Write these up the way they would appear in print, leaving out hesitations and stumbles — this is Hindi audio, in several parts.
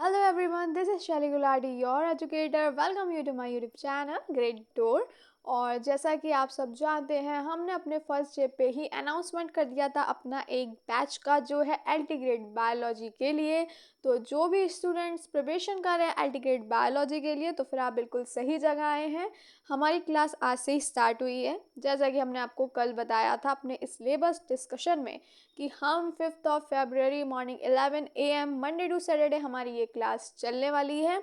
Hello everyone, this is Shelly Guladi, your educator. Welcome you to my YouTube channel, Great Tour. और जैसा कि आप सब जानते हैं, हमने अपने फर्स्ट डे पे ही अनाउंसमेंट कर दिया था अपना एक बैच का जो है एल्टी ग्रेड बायोलॉजी के लिए। तो जो भी स्टूडेंट्स प्रिपरेशन कर रहे हैं एल्टी ग्रेड बायोलॉजी के लिए, तो फिर आप बिल्कुल सही जगह आए हैं। हमारी क्लास आज से ही स्टार्ट हुई है, जैसा कि हमने आपको कल बताया था अपने सिलेबस डिस्कशन में कि हम 5 फरवरी morning 11 AM Monday to Saturday हमारी ये क्लास चलने वाली है।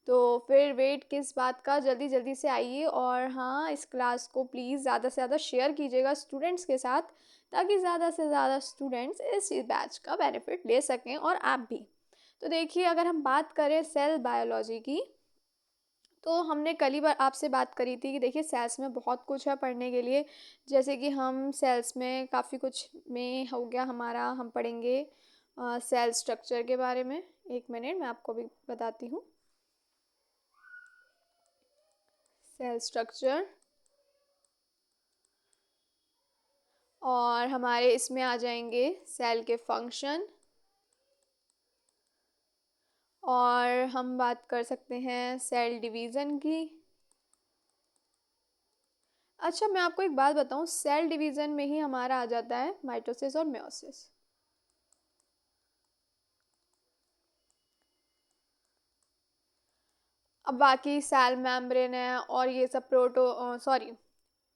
तो फिर वेट किस बात का, जल्दी जल्दी से आइए। और हाँ, इस क्लास को प्लीज़ ज़्यादा से ज़्यादा शेयर कीजिएगा स्टूडेंट्स के साथ, ताकि ज़्यादा से ज़्यादा स्टूडेंट्स इस बैच का बेनिफिट ले सकें और आप भी। तो देखिए, अगर हम बात करें सेल बायोलॉजी की, तो हमने कल ही बार आपसे बात करी थी कि देखिए सेल्स में बहुत कुछ है पढ़ने के लिए। जैसे कि हम सेल्स में काफ़ी कुछ में हो गया हमारा, हम पढ़ेंगे सेल स्ट्रक्चर के बारे में। एक मिनट, मैं आपको भी बताती हूँ। सेल स्ट्रक्चर, और हमारे इसमें आ जाएंगे सेल के फंक्शन, और हम बात कर सकते हैं सेल डिवीज़न की। अच्छा, मैं आपको एक बात बताऊं, सेल डिवीज़न में ही हमारा आ जाता है माइटोसिस और मेयोसिस। अब बाकी सेल मेम्ब्रेन है और ये सब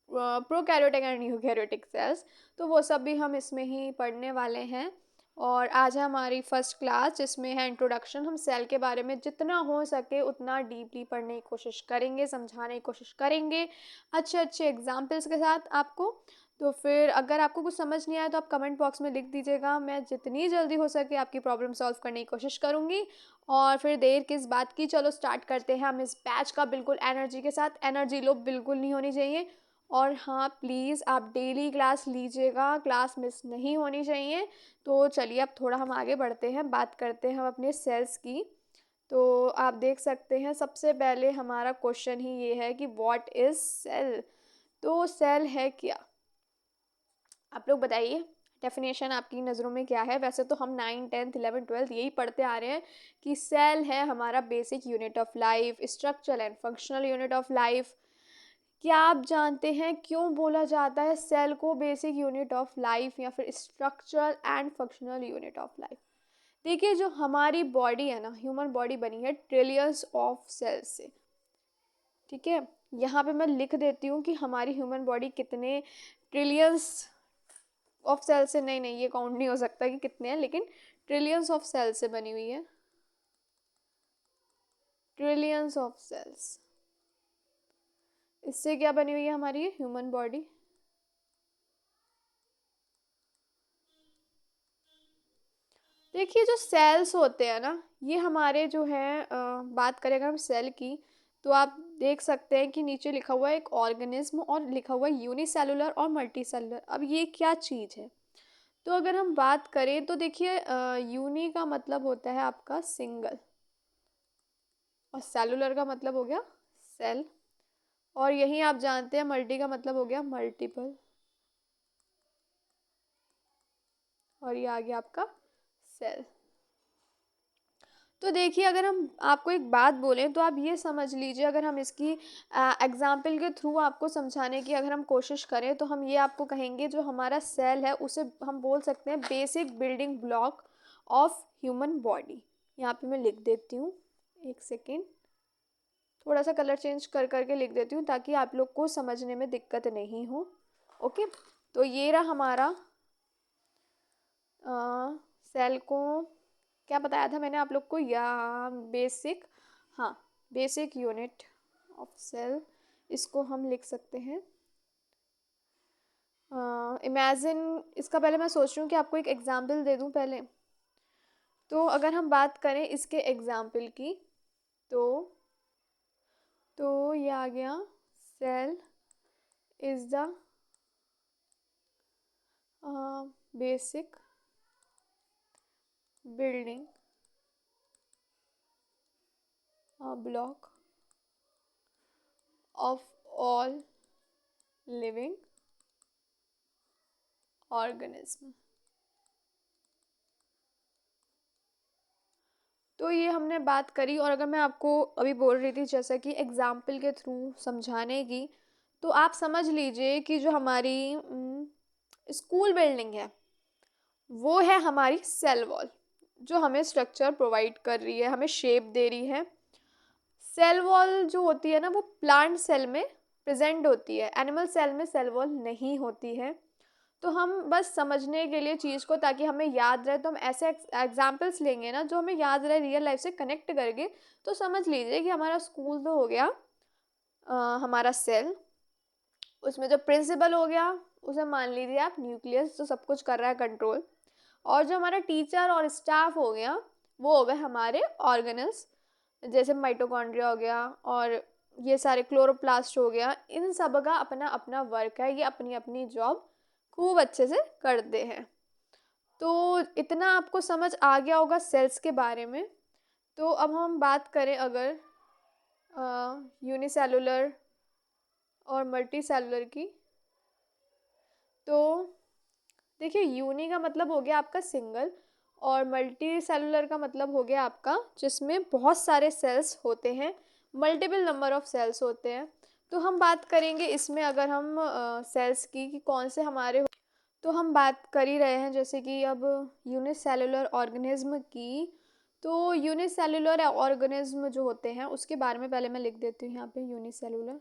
प्रोकैरियोटिक एंड यूकैरियोटिक सेल्स, तो वो सब भी हम इसमें ही पढ़ने वाले हैं। और आज है हमारी फर्स्ट क्लास, जिसमें है इंट्रोडक्शन। हम सेल के बारे में जितना हो सके उतना डीपली पढ़ने की कोशिश करेंगे, समझाने की कोशिश करेंगे अच्छे अच्छे एग्जाम्पल्स के साथ आपको। तो फिर अगर आपको कुछ समझ नहीं आया तो आप कमेंट बॉक्स में लिख दीजिएगा, मैं जितनी जल्दी हो सके आपकी प्रॉब्लम सॉल्व करने की कोशिश करूँगी। और फिर देर किस बात की, चलो स्टार्ट करते हैं हम इस बैच का बिल्कुल एनर्जी के साथ। एनर्जी लो बिल्कुल नहीं होनी चाहिए। और हाँ, प्लीज़ आप डेली क्लास लीजिएगा, क्लास मिस नहीं होनी चाहिए। तो चलिए अब थोड़ा हम आगे बढ़ते हैं, बात करते हैं हम अपने सेल्स की। तो आप देख सकते हैं, सबसे पहले हमारा क्वेश्चन ही ये है कि व्हाट इज़ सेल। तो सेल है क्या, आप लोग बताइए। डेफिनेशन आपकी नज़रों में क्या है? वैसे तो हम 9, 10, 11, 12 यही पढ़ते आ रहे हैं कि सेल है हमारा basic unit of life, structural and functional unit of life. क्या आप जानते हैं क्यों बोला जाता है सेल को बेसिक यूनिट ऑफ लाइफ या फिर structural and functional unit of life? देखिए, जो हमारी बॉडी है ना, ह्यूमन बॉडी बनी है ट्रिलियंस ऑफ सेल्स से। ठीक है, यहाँ पे मैं लिख देती हूँ कि हमारी ह्यूमन बॉडी कितने ट्रिलियंस ऑफ सेल से, नहीं नहीं, ये काउंट नहीं हो सकता कि कितने हैं, लेकिन ट्रिलियंस ऑफ सेल से बनी हुई है। ट्रिलियंस ऑफ सेल्स, इससे क्या बनी हुई है हमारी ह्यूमन बॉडी। देखिए, जो सेल्स होते हैं ना, ये हमारे जो है बात करें अगर हम सेल की, तो आप देख सकते हैं कि नीचे लिखा हुआ है एक ऑर्गेनिज्म और लिखा हुआ है यूनिसेलुलर और मल्टीसेलुलर। अब ये क्या चीज़ है? तो अगर हम बात करें तो देखिए, यूनी का मतलब होता है आपका सिंगल, और सेलुलर का मतलब हो गया सेल, और यही आप जानते हैं मल्टी का मतलब हो गया मल्टीपल, और ये आ गया आपका सेल। तो देखिए, अगर हम आपको एक बात बोलें तो आप ये समझ लीजिए, अगर हम इसकी एग्जाम्पल के थ्रू आपको समझाने की अगर हम कोशिश करें, तो हम ये आपको कहेंगे जो हमारा सेल है उसे हम बोल सकते हैं basic building block of human body. यहाँ पे मैं लिख देती हूँ, एक सेकेंड, थोड़ा सा कलर चेंज कर करके लिख देती हूँ ताकि आप लोग को समझने में दिक्कत नहीं हो। ओके, तो ये रहा हमारा सेल को क्या बताया था मैंने आप लोग को, या बेसिक, हाँ, बेसिक यूनिट ऑफ सेल, इसको हम लिख सकते हैं। इमेजिन, इसका पहले मैं सोच रही हूँ कि आपको एक एग्जाम्पल दे दूँ पहले। तो अगर हम बात करें इसके एग्जाम्पल की, तो ये आ गया, cell is the basic building block of all living organism। तो ये हमने बात करी। और अगर मैं आपको अभी बोल रही थी जैसा कि एग्जाम्पल के थ्रू समझाने की, तो आप समझ लीजिए कि जो हमारी स्कूल बिल्डिंग है वो है हमारी सेल वॉल, जो हमें स्ट्रक्चर प्रोवाइड कर रही है, हमें शेप दे रही है। सेल वॉल जो होती है ना वो प्लांट सेल में प्रेजेंट होती है, एनिमल सेल में सेल वॉल नहीं होती है। तो हम बस समझने के लिए चीज़ को, ताकि हमें याद रहे, तो हम ऐसे एग्जाम्पल्स लेंगे ना जो हमें याद रहे, रियल लाइफ से कनेक्ट करके। तो समझ लीजिए कि हमारा स्कूल तो हो गया हमारा सेल, उसमें जो प्रिंसिपल हो गया उसे मान लीजिए आप न्यूक्लियस, जो सब कुछ कर रहा है कंट्रोल। और जो हमारा टीचर और स्टाफ हो गया वो हो गए हमारे ऑर्गेनल्स, जैसे माइटोकॉन्ड्रिया हो गया और ये सारे क्लोरोप्लास्ट हो गया। इन सब का अपना अपना वर्क है, ये अपनी अपनी जॉब खूब अच्छे से करते हैं। तो इतना आपको समझ आ गया होगा सेल्स के बारे में। तो अब हम बात करें अगर यूनिसेलुलर और मल्टी सेलुलर की, तो देखिए यूनी का मतलब हो गया आपका सिंगल, और मल्टी सेलुलर का मतलब हो गया आपका जिसमें बहुत सारे सेल्स होते हैं, मल्टीपल नंबर ऑफ सेल्स होते हैं। तो हम बात करेंगे इसमें अगर हम सेल्स की कि कौन से हमारे, तो हम बात कर ही रहे हैं जैसे कि अब यूनिसेलुलर ऑर्गेनिज्म की। तो यूनिसेलुलर ऑर्गेनिज्म जो होते हैं उसके बारे में पहले मैं लिख देती हूँ यहाँ पे, यूनिसेलुलर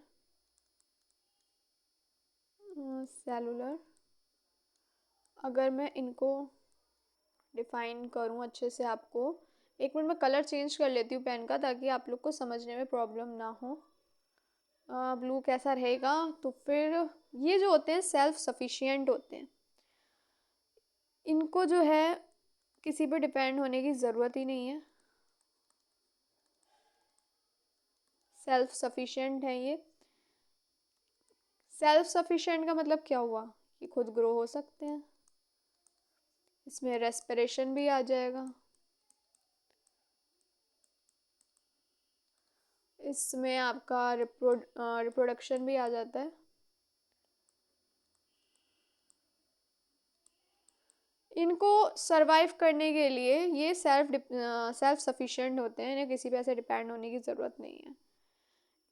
सेलुलर। अगर मैं इनको डिफाइन करूँ अच्छे से आपको, एक मिनट में कलर चेंज कर लेती हूँ पेन का ताकि आप लोग को समझने में प्रॉब्लम ना हो। ब्लू कैसा रहेगा, तो फिर ये जो होते हैं सेल्फ सफिशिएंट होते हैं, इनको जो है किसी पे डिपेंड होने की ज़रूरत ही नहीं है, सेल्फ सफिशिएंट है ये। सेल्फ सफिशिएंट का मतलब क्या हुआ कि खुद ग्रो हो सकते हैं, इसमें रेस्पिरेशन भी आ जाएगा, इसमें आपका रिप्रोडक्शन भी आ जाता है। इनको सरवाइव करने के लिए ये सेल्फ सफिशिएंट होते हैं, इन्हें किसी पे ऐसे डिपेंड होने की ज़रूरत नहीं है।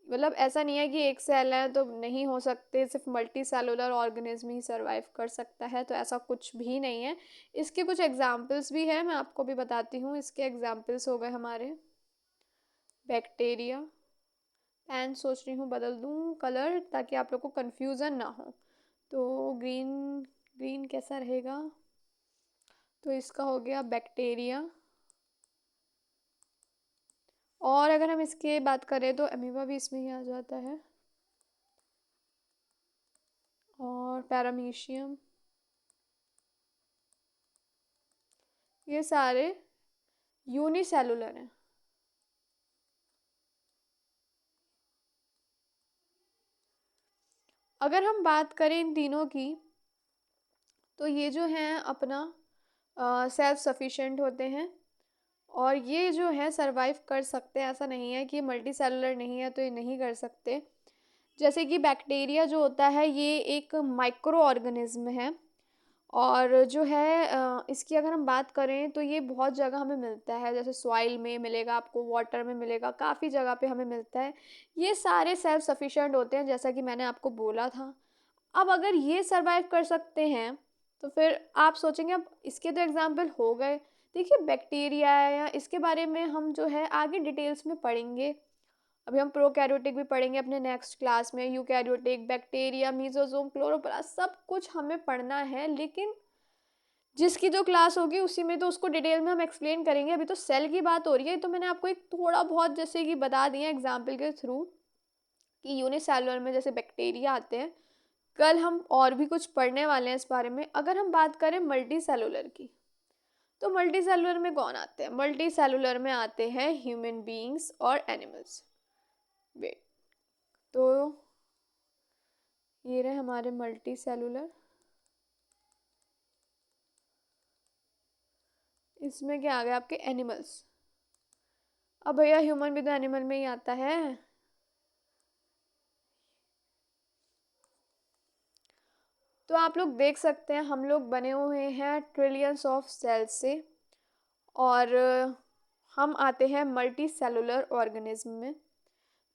मतलब ऐसा नहीं है कि एक सेल है तो नहीं हो सकते, सिर्फ मल्टी सेलुलर ऑर्गेनिज्म ही सरवाइव कर सकता है, तो ऐसा कुछ भी नहीं है। इसके कुछ एग्जाम्पल्स भी हैं, मैं आपको भी बताती हूँ। इसके एग्जाम्पल्स हो गए हमारे बैक्टीरिया। एंड सोच रही हूँ बदल दूँ कलर ताकि आप लोग को कन्फ्यूज़न ना हो। तो ग्रीन, ग्रीन कैसा रहेगा, तो इसका हो गया बैक्टीरिया। और अगर हम इसके बात करें तो अमीबा भी इसमें ही आ जाता है, और पैरामीशियम, ये सारे यूनिसेलुलर हैं। अगर हम बात करें इन तीनों की, तो ये जो हैं अपना सेल्फ सफिशिएंट होते हैं, और ये जो है सरवाइव कर सकते हैं। ऐसा नहीं है कि मल्टी सेलुलर नहीं है तो ये नहीं कर सकते। जैसे कि बैक्टीरिया जो होता है ये एक माइक्रो ऑर्गेनिज्म है, और जो है इसकी अगर हम बात करें तो ये बहुत जगह हमें मिलता है, जैसे सॉइल में मिलेगा आपको, वाटर में मिलेगा, काफ़ी जगह पे हमें मिलता है। ये सारे सेल्फ सफिशिएंट होते हैं जैसा कि मैंने आपको बोला था। अब अगर ये सरवाइव कर सकते हैं तो फिर आप सोचेंगे अब इसके तो एग्जाम्पल हो गए। देखिए बैक्टीरिया है या इसके बारे में हम जो है आगे डिटेल्स में पढ़ेंगे। अभी हम प्रोकैरियोटिक भी पढ़ेंगे अपने नेक्स्ट क्लास में, यूकैरियोटिक, बैक्टीरिया, मीजोजोम, क्लोरोप्लास्ट, सब कुछ हमें पढ़ना है। लेकिन जिसकी जो क्लास होगी उसी में तो उसको डिटेल में हम एक्सप्लेन करेंगे। अभी तो सेल की बात हो रही है, तो मैंने आपको एक थोड़ा बहुत जैसे कि बता दिया एग्जाम्पल के थ्रू कि यूनिसेलुलर में जैसे बैक्टीरिया आते हैं। कल हम और भी कुछ पढ़ने वाले हैं इस बारे में। अगर हम बात करें मल्टी सेलुलर की, तो मल्टी सेलुलर में कौन आते हैं, मल्टी सेलुलर में आते हैं ह्यूमन बीइंग्स और एनिमल्स। वेट, तो ये रहे हमारे मल्टी सेलुलर। इसमें क्या आ गया आपके एनिमल्स। अब भैया ह्यूमन भी तो एनिमल में ही आता है। तो आप लोग देख सकते हैं हम लोग बने हुए हैं ट्रिलियंस ऑफ सेल्स से, और हम आते हैं मल्टी सेलुलर ऑर्गेनिज्म में।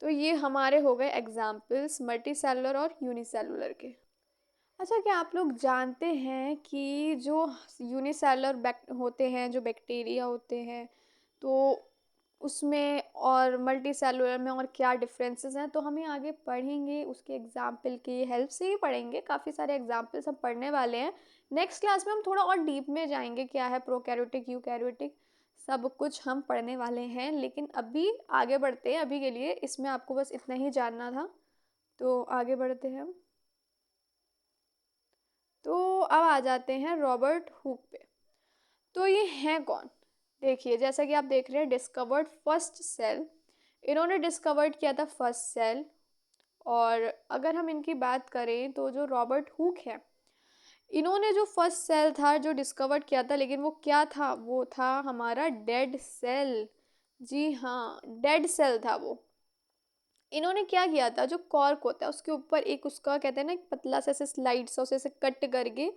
तो ये हमारे हो गए एग्जाम्पल्स मल्टी सेलुलर और यूनिसेलुलर के। अच्छा, क्या आप लोग जानते हैं कि जो यूनिसेलुलर होते हैं, जो बैक्टीरिया होते हैं, तो उसमें और मल्टी सेलुलर में और क्या डिफरेंसेस हैं? तो हमें आगे पढ़ेंगे, उसके एग्जाम्पल की हेल्प से ही पढ़ेंगे। काफ़ी सारे एग्जाम्पल्स हम पढ़ने वाले हैं। नेक्स्ट क्लास में हम थोड़ा और डीप में जाएंगे, क्या है प्रोकैरियोटिक, यूकैरियोटिक, सब कुछ हम पढ़ने वाले हैं। लेकिन अभी आगे बढ़ते हैं। अभी के लिए इसमें आपको बस इतना ही जानना था, तो आगे बढ़ते हैं हम। तो अब आ जाते हैं रॉबर्ट हुक पे। तो ये हैं कौन? देखिए, जैसा कि आप देख रहे हैं, डिस्कवर्ड फर्स्ट सेल, इन्होंने डिस्कवर्ड किया था फर्स्ट सेल। और अगर हम इनकी बात करें तो जो रॉबर्ट हुक है, इन्होंने जो फर्स्ट सेल था जो डिस्कवर्ड किया था, लेकिन वो क्या था? वो था हमारा डेड सेल। जी हाँ, डेड सेल था वो। इन्होंने क्या किया था, जो कॉर्क होता है उसके ऊपर एक उसका कहते हैं ना, एक पतला सा ऐसे स्लाइड सा उसे ऐसे कट करके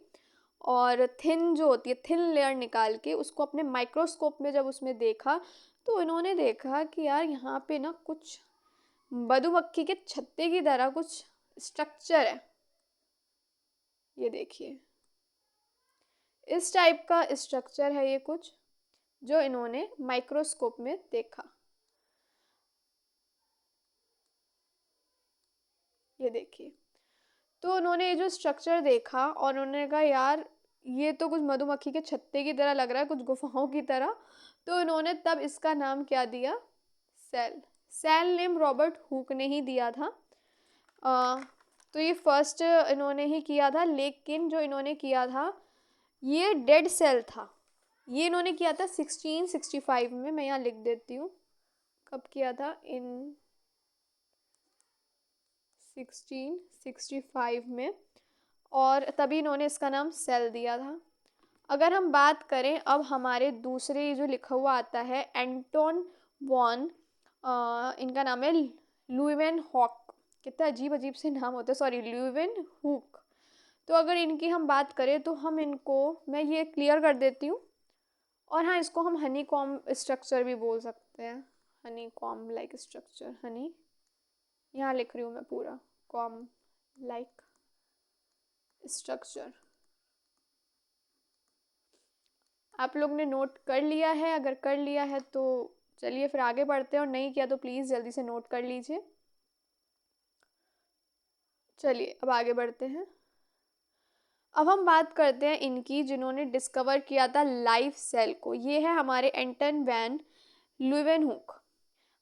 और थिन जो होती है थिन लेयर निकाल के उसको अपने माइक्रोस्कोप में जब उसमें देखा, तो इन्होंने देखा कि यार यहाँ पे ना कुछ मधुमक्खी के छत्ते की तरह कुछ स्ट्रक्चर है। ये देखिए, इस टाइप का स्ट्रक्चर है ये कुछ, जो इन्होंने माइक्रोस्कोप में देखा। ये देखिए, तो उन्होंने ये जो स्ट्रक्चर देखा और उन्होंने कहा यार ये तो कुछ मधुमक्खी के छत्ते की तरह लग रहा है, कुछ गुफाओं की तरह। तो इन्होंने तब इसका नाम क्या दिया? Cell. Cell name Robert Hooke ने ही दिया था। अ, तो ये फर्स्ट इन्होंने ही किया था, लेकिन जो इन्होंने किया था ये डेड सेल था। ये इन्होंने किया था 1665 में। मैं यहाँ लिख देती हूँ कब किया था, इन 1665 में। और तभी इन्होंने इसका नाम सेल दिया था। अगर हम बात करें अब हमारे दूसरे जो लिखा हुआ आता है एंटोन वॉन, इनका नाम है लुईवेन हॉक। कितना अजीब अजीब से नाम होते हैं, सॉरी, लुईवेन हुक। तो अगर इनकी हम बात करें तो हम इनको, मैं ये क्लियर कर देती हूँ। और हाँ, इसको हम हनी कॉम स्ट्रक्चर भी बोल सकते हैं। Honey com like structure, Honey, यहाँ लिख रही हूँ मैं पूरा, कॉम लाइक स्ट्रक्चर। आप लोग ने नोट कर लिया है? अगर कर लिया है तो चलिए फिर आगे बढ़ते हैं, और नहीं किया तो प्लीज़ जल्दी से नोट कर लीजिए। चलिए अब आगे बढ़ते हैं। अब हम बात करते हैं इनकी, जिन्होंने डिस्कवर किया था लाइफ सेल को। ये है हमारे एंटन वैन लुइवेनहुक।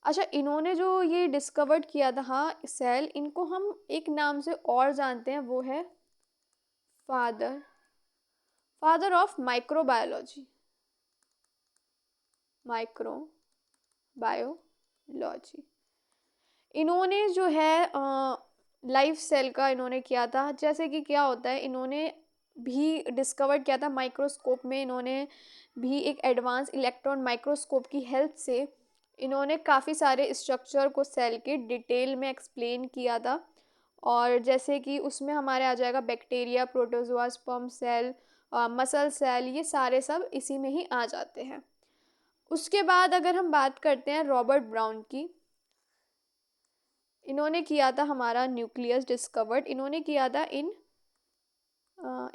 अच्छा, इन्होंने जो ये डिस्कवर्ड किया था सेल, इनको हम एक नाम से और जानते हैं, वो है father, father of microbiology, microbiology. इन्होंने जो है लाइफ सेल का इन्होंने किया था। जैसे कि क्या होता है, इन्होंने भी डिस्कवर किया था माइक्रोस्कोप में। इन्होंने भी एक एडवांस इलेक्ट्रॉन माइक्रोस्कोप की हेल्प से इन्होंने काफ़ी सारे स्ट्रक्चर को सेल के डिटेल में एक्सप्लेन किया था। और जैसे कि उसमें हमारे आ जाएगा bacteria, protozoa, sperm cell, muscle cell, ये सारे सब इसी में ही आ जाते हैं। उसके बाद अगर हम बात करते हैं रॉबर्ट ब्राउन की, इन्होंने किया था हमारा न्यूक्लियस डिस्कवर्ड। इन्होंने किया था इन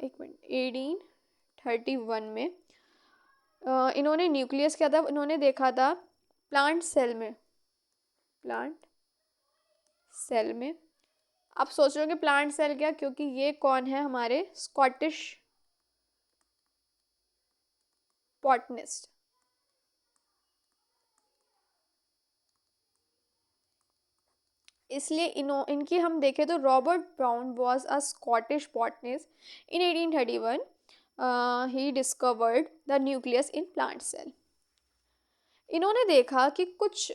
एक मिनट 1831 में। इन्होंने न्यूक्लियस किया था, इन्होंने देखा था प्लांट सेल में, प्लांट सेल में। आप सोच रहे हो कि प्लांट सेल क्या, क्योंकि ये कौन है, हमारे स्कॉटिश बॉटनिस्ट। इसलिए इनकी हम देखें तो Robert Brown was a Scottish botanist. In 1831 he discovered the nucleus in plant cell. इन्होंने देखा कि कुछ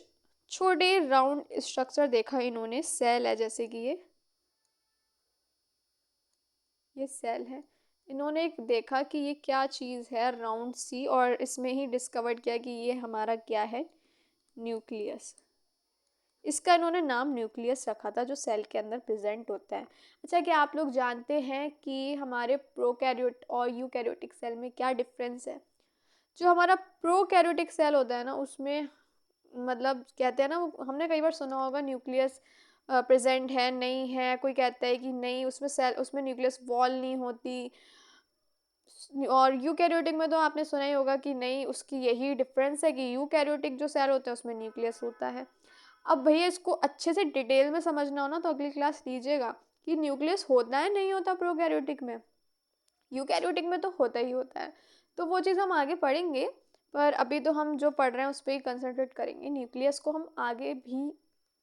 छोटे राउंड स्ट्रक्चर देखा इन्होंने, सेल है, जैसे कि ये सेल है। इन्होंने एक देखा कि ये क्या चीज़ है राउंड सी, और इसमें ही डिस्कवर किया कि ये हमारा क्या है, न्यूक्लियस। इसका इन्होंने नाम न्यूक्लियस रखा था, जो सेल के अंदर प्रेजेंट होता है। अच्छा, क्या आप लोग जानते हैं कि हमारे प्रोकैरियोट और यूकैरियोटिक सेल में क्या डिफरेंस है? जो हमारा प्रोकैरियोटिक सेल होता है ना, उसमें मतलब कहते हैं ना, वो हमने कई बार सुना होगा न्यूक्लियस प्रेजेंट है नहीं है, कोई कहता है कि नहीं उसमें सेल, उसमें न्यूक्लियस वॉल नहीं होती। और यूकैरियोटिक में तो आपने सुना ही होगा कि नहीं, उसकी यही डिफरेंस है कि यूकैरियोटिक जो सेल होते हैं उसमें न्यूक्लियस होता है। अब भैया इसको अच्छे से डिटेल में समझना हो ना तो अगली क्लास लीजिएगा कि न्यूक्लियस होता है नहीं होता प्रोकैरियोटिक में। यूकैरियोटिक में तो होता ही होता है, तो वो चीज़ हम आगे पढ़ेंगे। पर अभी तो हम जो पढ़ रहे हैं उस पर ही कंसंट्रेट करेंगे। न्यूक्लियस को हम आगे भी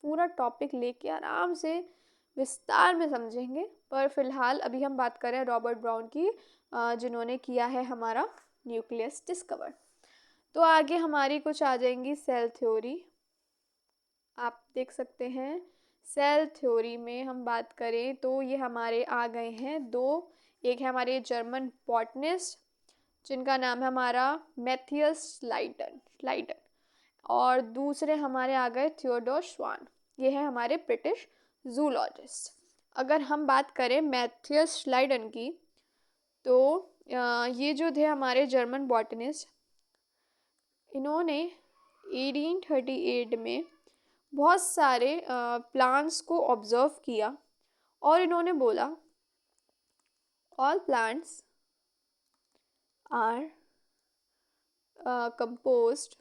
पूरा टॉपिक लेके आराम से विस्तार में समझेंगे। पर फिलहाल अभी हम बात करें रॉबर्ट ब्राउन की, जिन्होंने किया है हमारा न्यूक्लियस डिस्कवर। तो आगे हमारी कुछ आ जाएंगी सेल थ्योरी। आप देख सकते हैं सेल थ्योरी में हम बात करें तो ये हमारे आ गए हैं दो। एक है हमारे जर्मन बॉटनिस्ट जिनका नाम है हमारा मैथियस श्लाइडन, और दूसरे हमारे आ गए थियोडोर श्वान। ये है हमारे ब्रिटिश जूलॉजिस्ट। अगर हम बात करें मैथियस श्लाइडन की, तो ये जो थे हमारे जर्मन बॉटनिस्ट, इन्होंने 1838 में बहुत सारे प्लांट्स को ऑब्जर्व किया और इन्होंने बोला all plants are composed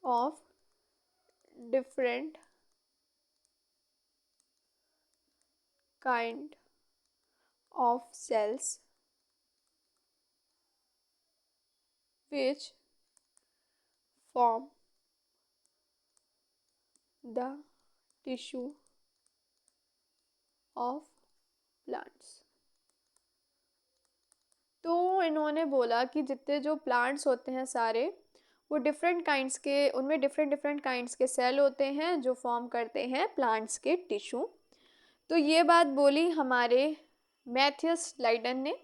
of different kind of cells which form the tissue of plants। तो इन्होंने बोला कि जितने जो प्लांट्स होते हैं सारे, वो डिफरेंट काइंड्स के, उनमें डिफरेंट डिफरेंट काइंड्स के सेल होते हैं जो फॉर्म करते हैं प्लांट्स के टिश्यू। तो ये बात बोली हमारे मैथियस लाइडन ने।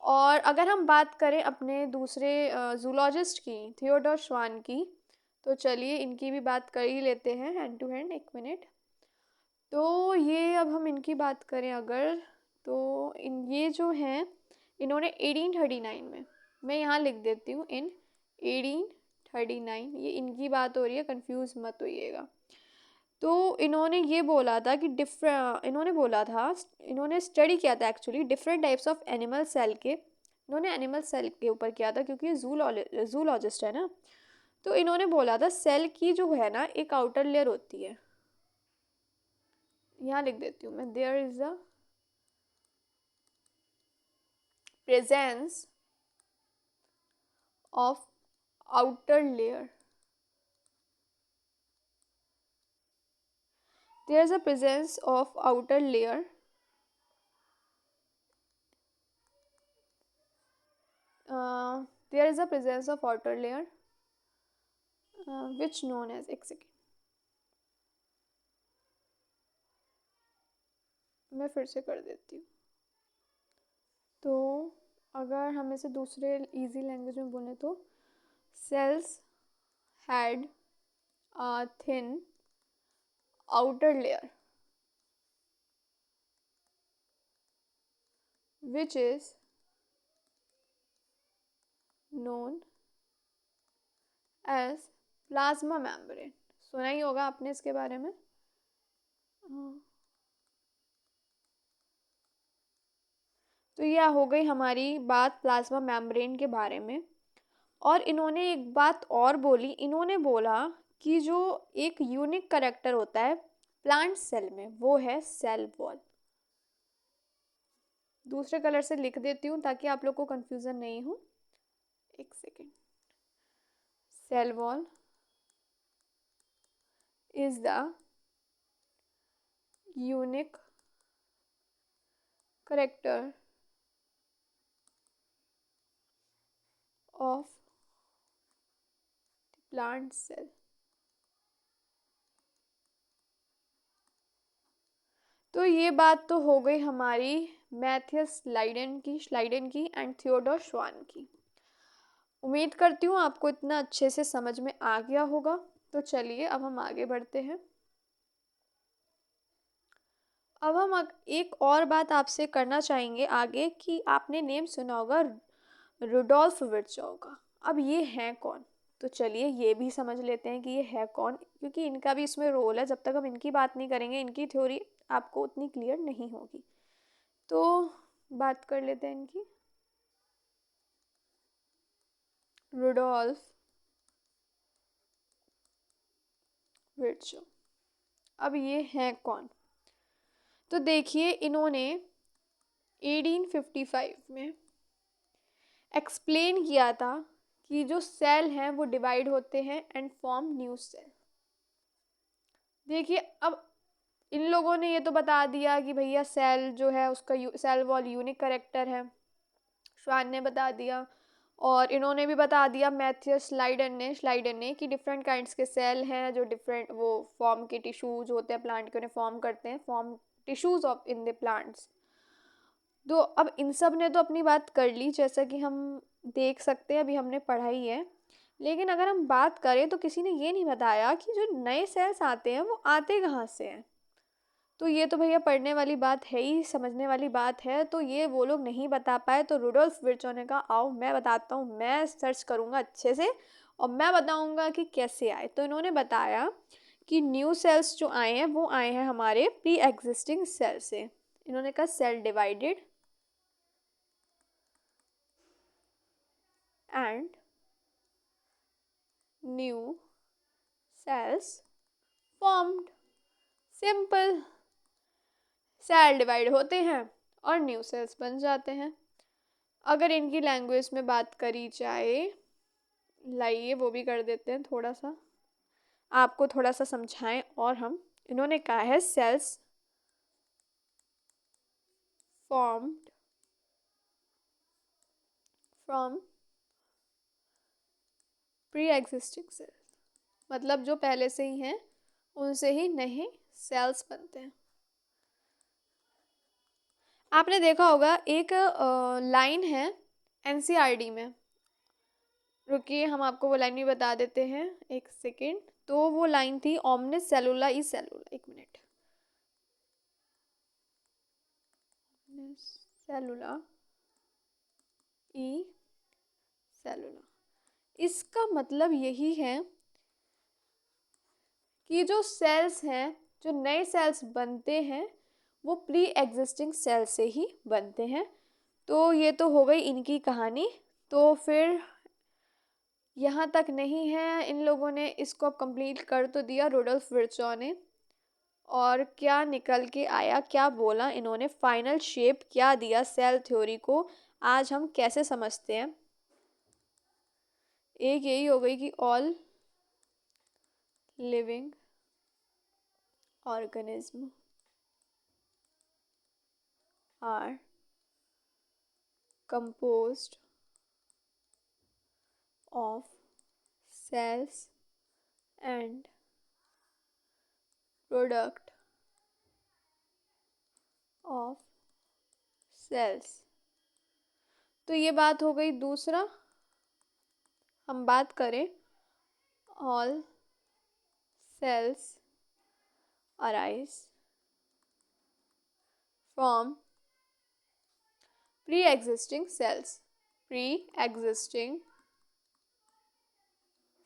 और अगर हम बात करें अपने दूसरे जूलॉजिस्ट की, थियोडोर श्वान की, तो चलिए इनकी भी बात कर ही लेते हैं हैंड टू हैंड। एक मिनट। तो ये अब हम इनकी बात करें अगर, तो ये जो हैं, इन्होंने 1839 में, मैं यहाँ लिख देती हूँ इन 1839, ये इनकी बात हो रही है, कंफ्यूज मत होइएगा। तो इन्होंने ये बोला था कि इन्होंने स्टडी किया था actually different types of animal cell के। इन्होंने एनिमल सेल के ऊपर किया था क्योंकि जूलॉजिस्ट है ना। तो इन्होंने बोला था सेल की जो है ना एक आउटर लेयर होती है, यहाँ लिख देती हूँ मैं, there is a presence of outer layer, there is a presence of outer layer there is a presence of outer layer which known as, एक सेकेंड मैं फिर से कर देती हूँ। तो अगर हम इसे दूसरे इजी लैंग्वेज में बोलें तो cells had a thin outer layer which is known as plasma membrane। सुना ही होगा आपने इसके बारे में। तो यह हो गई हमारी बात प्लाज्मा मेम्ब्रेन के बारे में। और इन्होंने एक बात और बोली, इन्होंने बोला कि जो एक यूनिक करेक्टर होता है प्लांट सेल में वो है सेल वॉल। दूसरे कलर से लिख देती हूँ ताकि आप लोग को कंफ्यूजन नहीं हो। एक second. Cell wall is the unique character of plant cell. तो ये बात तो हो गई हमारी मैथियस श्लाइडन की एंड थियोडोर श्वान की। उम्मीद करती हूँ आपको इतना अच्छे से समझ में आ गया होगा। तो चलिए अब हम आगे बढ़ते हैं। अब हम एक और बात आपसे करना चाहेंगे आगे कि आपने नेम सुना होगा रुडोल्फ विर्चॉ का। अब ये हैं कौन? तो चलिए ये भी समझ लेते हैं कि ये है कौन, क्योंकि इनका भी इसमें रोल है। जब तक हम इनकी बात नहीं करेंगे इनकी थ्योरी आपको उतनी क्लियर नहीं होगी। तो बात कर लेते हैं इनकी। रुडोल्फ विर्चॉ, अब ये हैं कौन? तो देखिए इन्होंने 1855 में एक्सप्लेन किया था कि जो सेल हैं वो डिवाइड होते हैं एंड फॉर्म न्यू सेल। देखिए अब इन लोगों ने ये तो बता दिया कि भैया सेल जो है उसका सेल वॉल यूनिक करेक्टर है, श्वान ने बता दिया। और इन्होंने भी बता दिया मैथियस श्लाइडन ने कि डिफरेंट काइंड्स के सेल हैं जो डिफरेंट वो फॉर्म के टिश्यूज होते हैं प्लांट के, उन्हें फॉर्म करते हैं, form tissues of in the plants. तो अब इन सब ने तो अपनी बात कर ली, जैसा कि हम देख सकते हैं, अभी हमने पढ़ाई है। लेकिन अगर हम बात करें तो किसी ने ये नहीं बताया कि जो नए सेल्स आते हैं वो आते कहाँ से हैं। तो ये तो भैया पढ़ने वाली बात है ही, समझने वाली बात है। तो ये वो लोग नहीं बता पाए, तो रुडोल्फ विर्चॉ ने कहा आओ मैं बताता हूँ, मैं सर्च करूँगा अच्छे से और मैं बताऊँगा कि कैसे आए। तो इन्होंने बताया कि न्यू सेल्स जो आए हैं वो आए हैं हमारे प्री एग्जिस्टिंग सेल से। इन्होंने कहा cell divided and new cells formed. Simple, cell divide होते हैं और न्यू सेल्स बन जाते हैं। अगर इनकी लैंग्वेज में बात करी जाए, लाइए वो भी कर देते हैं, थोड़ा सा आपको थोड़ा सा समझाएं। और हम इन्होंने कहा है cells formed from pre existing cells, मतलब जो पहले से ही हैं उनसे ही नए सेल्स बनते हैं। आपने देखा होगा एक लाइन है एनसीईआरटी में, रुकिए हम आपको वो लाइन भी बता देते हैं, एक सेकेंड। तो वो लाइन थी ओमनिस सेलुला ई सेलुला, एक मिनट, सेलुला ई सेलुला। इसका मतलब यही है कि जो सेल्स हैं, जो नए सेल्स बनते हैं वो प्री एग्जिस्टिंग सेल से ही बनते हैं। तो ये तो हो गई इनकी कहानी। तो फिर यहाँ तक नहीं है, इन लोगों ने इसको अब कंप्लीट कर तो दिया रुडोल्फ विर्चॉ ने। और क्या निकल के आया, क्या बोला इन्होंने, फाइनल शेप क्या दिया सेल थ्योरी को, आज हम कैसे समझते हैं। एक यही हो गई कि all living organism are composed of cells and product of cells। तो ये बात हो गई। दूसरा हम बात करें all cells arise from pre-existing cells, pre-existing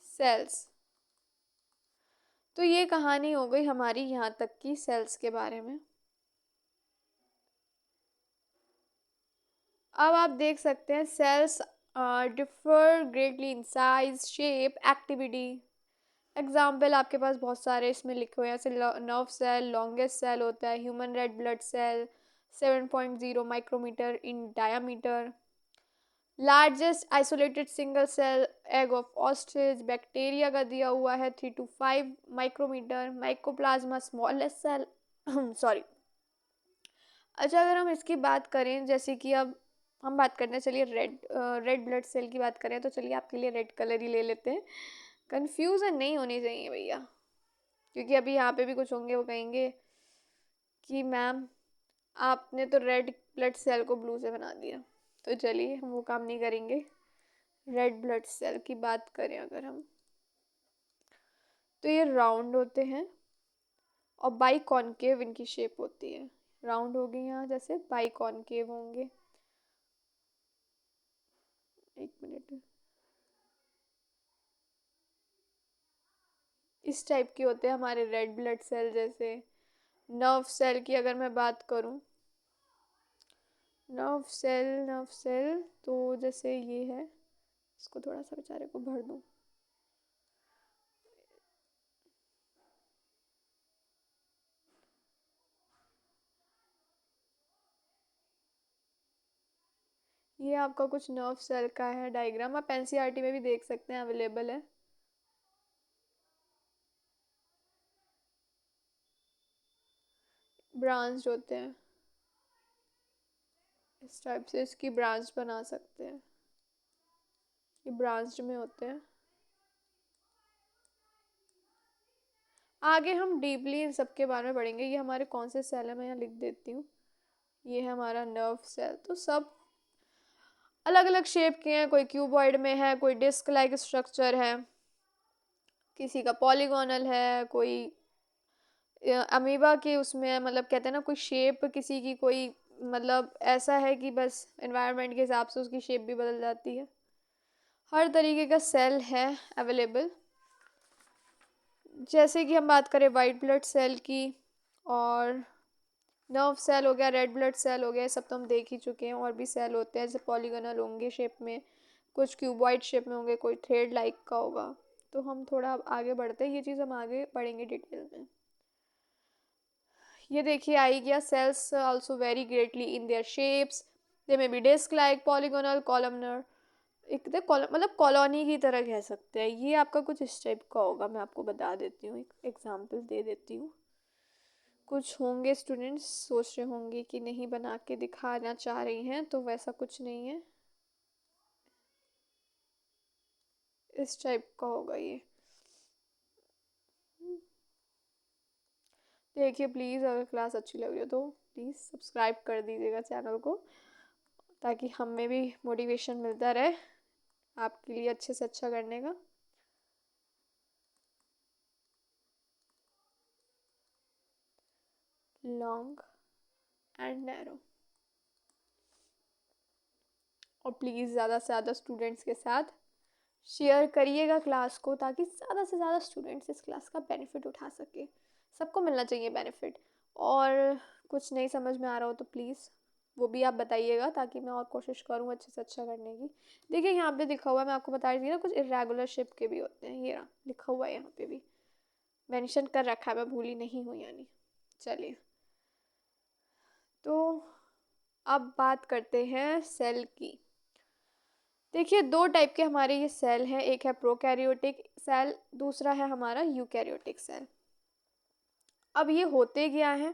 cells। तो ये कहानी हो गई हमारी यहाँ तक की सेल्स के बारे में। अब आप देख सकते हैं cells differ greatly in size, shape, activity. Example आपके पास बहुत सारे इसमें लिखे हुए हैं, जैसे नर्व सेल लॉन्गेस्ट सेल होता है, human red blood cell 7.0 micrometer in diameter, largest isolated single cell egg of ostrich, bacteria का दिया हुआ है 3 to 5 micrometer, mycoplasma smallest cell sorry. अच्छा अगर हम इसकी बात करें, जैसे कि अब हम बात करते हैं, चलिए रेड ब्लड सेल की बात करें, तो चलिए आपके लिए रेड कलर ही ले लेते हैं। कंफ्यूजन नहीं होनी चाहिए भैया, क्योंकि अभी यहाँ पे भी कुछ होंगे वो कहेंगे कि मैम आपने तो रेड ब्लड सेल को ब्लू से बना दिया। तो चलिए हम वो काम नहीं करेंगे। रेड ब्लड सेल की बात करें अगर हम, तो ये राउंड होते हैं और बाई कॉन्केव इनकी शेप होती है। राउंड होगी यहाँ, जैसे बाई कॉनकेव होंगे। एक मिनट, इस टाइप के होते हैं हमारे रेड ब्लड सेल। जैसे नर्व सेल की अगर मैं बात करूं, नर्व सेल तो जैसे ये है, इसको थोड़ा सा बेचारे को भर दूं। ये आपका कुछ नर्व सेल का है डायग्राम, आप एनसीईआरटी में भी देख सकते हैं, अवेलेबल है। ब्रांच होते हैं इस टाइप से, इसकी ब्रांच बना सकते हैं, ये ब्रांच में होते हैं। आगे हम डीपली इन सब के बारे में पढ़ेंगे। ये हमारे कौन से सेल है मैं यहाँ लिख देती हूँ। ये है हमारा नर्व सेल। तो सब अलग अलग शेप के हैं, कोई क्यूबॉइड में है, कोई डिस्क लाइक स्ट्रक्चर है, किसी का पॉलीगोनल है, कोई अमीबा के उसमें है, मतलब कहते हैं ना कोई शेप किसी की कोई मतलब ऐसा है कि बस एनवायरनमेंट के हिसाब से उसकी शेप भी बदल जाती है। हर तरीके का सेल है अवेलेबल। जैसे कि हम बात करें वाइट ब्लड सेल की, और नर्व सेल हो गया, रेड ब्लड सेल हो गया, सब तो हम देख ही चुके हैं। और भी सेल होते हैं जैसे पॉलीगोनल होंगे शेप में, कुछ क्यूबॉइड शेप में होंगे, कोई थ्रेड लाइक का होगा। तो हम थोड़ा आगे बढ़ते हैं, ये चीज़ हम आगे पढ़ेंगे डिटेल में। ये देखिए आ ही गया, cells also very greatly in their shapes, they may be disc like, polygonal, columnar, एक मतलब कॉलोनी की तरह कह सकते हैं। ये आपका कुछ इस टाइप का होगा, मैं आपको बता देती हूँ, एक एग्जांपल दे देती हूँ। कुछ होंगे स्टूडेंट्स सोच रहे होंगे कि नहीं बना के दिखाना चाह रही हैं, तो वैसा कुछ नहीं है, इस टाइप का होगा ये। देखिए प्लीज़, अगर क्लास अच्छी लग रही हो तो प्लीज़ सब्सक्राइब कर दीजिएगा चैनल को, ताकि हमें भी मोटिवेशन मिलता रहे आपके लिए अच्छे से अच्छा करने का। Long and narrow. और प्लीज़ ज़्यादा से ज़्यादा स्टूडेंट्स के साथ शेयर करिएगा क्लास को, ताकि ज़्यादा से ज़्यादा स्टूडेंट्स इस क्लास का बेनिफिट उठा सके। सबको मिलना चाहिए बेनिफिट। और कुछ नहीं समझ में आ रहा हो तो प्लीज़ वो भी आप बताइएगा, ताकि मैं और कोशिश करूँ अच्छे से अच्छा करने की। देखिए यहाँ पे लिखा हुआ है, मैं आपको बता रही थी ना, कुछ इरेगुलर शेप के भी होते हैं। ये रहा लिखा हुआ है, यहाँ पे भी मेंशन कर रखा है, मैं भूली नहीं हूँ यानी। चलिए, तो अब बात करते हैं सेल की। देखिए दो टाइप के हमारे ये सेल हैं, एक है प्रोकैरियोटिक सेल, दूसरा है हमारा यूकैरियोटिक सेल। अब ये होते क्या है,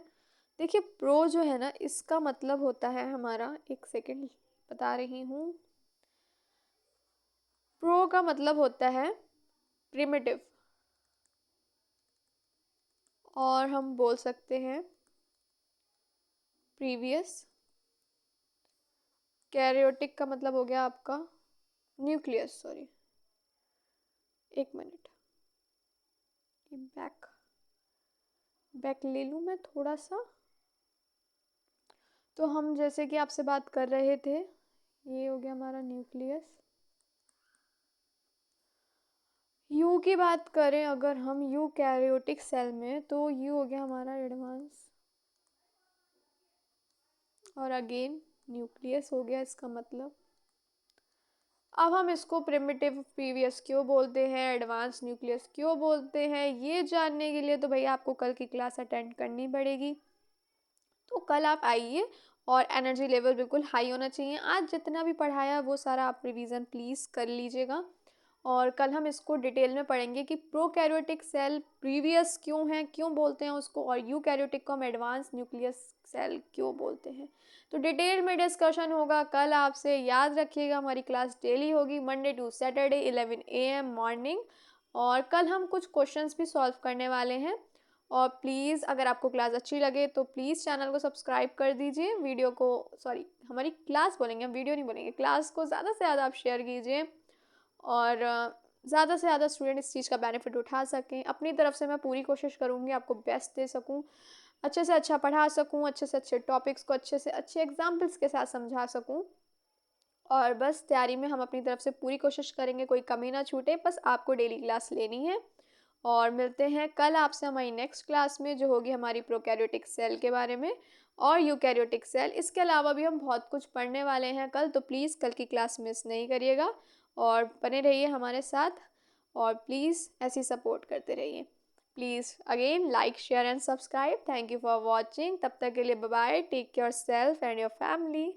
देखिए प्रो जो है ना, इसका मतलब होता है हमारा, एक सेकंड बता रही हूँ। प्रो का मतलब होता है प्रिमिटिव, और हम बोल सकते हैं प्रीवियस। कैरियोटिक का मतलब हो गया आपका न्यूक्लियस, सॉरी एक मिनट, बैक बैक ले लूँ मैं थोड़ा सा। तो हम जैसे कि आपसे बात कर रहे थे, ये हो गया हमारा न्यूक्लियस। यू की बात करें अगर हम यू कैरियोटिक सेल में, तो यू हो गया हमारा एडवांस, और अगेन न्यूक्लियस हो गया इसका मतलब। अब हम इसको प्रिमिटिव प्रीवियस क्यों बोलते हैं, एडवांस न्यूक्लियस क्यों बोलते हैं, ये जानने के लिए तो भैया आपको कल की क्लास अटेंड करनी पड़ेगी। तो कल आप आइए, और एनर्जी लेवल बिल्कुल हाई होना चाहिए। आज जितना भी पढ़ाया वो सारा आप रिवीजन प्लीज़ कर लीजिएगा, और कल हम इसको डिटेल में पढ़ेंगे कि प्रोकैरियोटिक सेल प्रीवियस क्यों है, क्यों बोलते हैं उसको, और यूकैरियोटिक को हम एडवांस न्यूक्लियस सेल क्यों बोलते हैं। तो डिटेल में डिस्कशन होगा कल आपसे। याद रखिएगा हमारी क्लास डेली होगी, Monday to Saturday 11 AM morning. और कल हम कुछ क्वेश्चंस भी सॉल्व करने वाले हैं। और प्लीज़ अगर आपको क्लास अच्छी लगे तो प्लीज़ चैनल को सब्सक्राइब कर दीजिए, वीडियो को, सॉरी हमारी क्लास बोलेंगे, हम वीडियो नहीं बोलेंगे, क्लास को ज़्यादा से ज़्यादा आप शेयर कीजिए, और ज़्यादा से ज़्यादा स्टूडेंट इस चीज़ का बेनिफिट उठा सकें। अपनी तरफ से मैं पूरी कोशिश करूँगी आपको बेस्ट दे सकूँ। अच्छे से अच्छा पढ़ा सकूँ, अच्छे से अच्छे टॉपिक्स को अच्छे से अच्छे एग्ज़ाम्पल्स के साथ समझा सकूँ। और बस तैयारी में हम अपनी तरफ से पूरी कोशिश करेंगे, कोई कमी ना छूटे, बस आपको डेली क्लास लेनी है। और मिलते हैं कल आपसे हमारी नेक्स्ट क्लास में, जो होगी हमारी प्रोकैरियोटिक सेल के बारे में और यूकैरियोटिक सेल। इसके अलावा भी हम बहुत कुछ पढ़ने वाले हैं कल, तो प्लीज़ कल की क्लास मिस नहीं करिएगा और बने रहिए हमारे साथ और प्लीज़ ऐसी सपोर्ट करते रहिए। Please again like, share and subscribe. Thank you for watching. तब तक के लिए bye bye. Take care self and your family.